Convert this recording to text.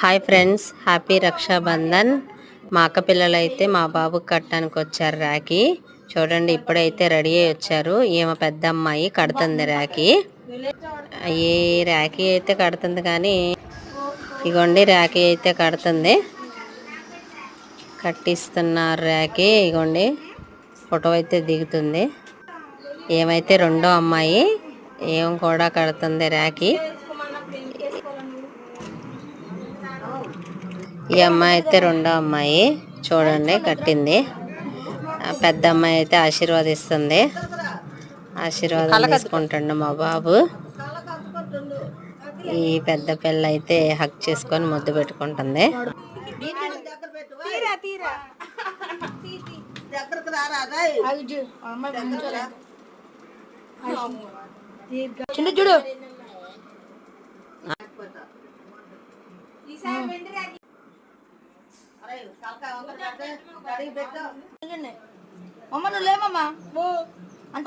Hi friends, happy Rakshabandhan. మా అక్క పిల్లలు అయితే మా బాబుకి కట్టడానికి వచ్చారు రాఖీ. చూడండి, ఇప్పుడైతే రెడీ అయ్యి వచ్చారు. ఈమె పెద్ద అమ్మాయి కడుతుంది రాఖీ. ఈ రాఖీ అయితే కడుతుంది, కానీ ఇగోండి రాఖీ అయితే కడుతుంది, కట్టిస్తున్నారు రాఖీ. ఇగోండి ఫోటో అయితే దిగుతుంది. ఏమైతే రెండో అమ్మాయి ఏం కూడా కడుతుంది రాఖీ. ఈ అమ్మాయి అయితే రెండో అమ్మాయి, చూడండి కట్టింది. పెద్ద అమ్మాయి అయితే ఆశీర్వాదిస్తుంది. ఆశీర్వాదం తీసుకుంటుండు మా బాబు. ఈ పెద్ద పిల్ల అయితే హక్ చేసుకొని ముద్దు పెట్టుకుంటుంది. చూడు అమ్మ నువ్వు లేమమ్మా అంత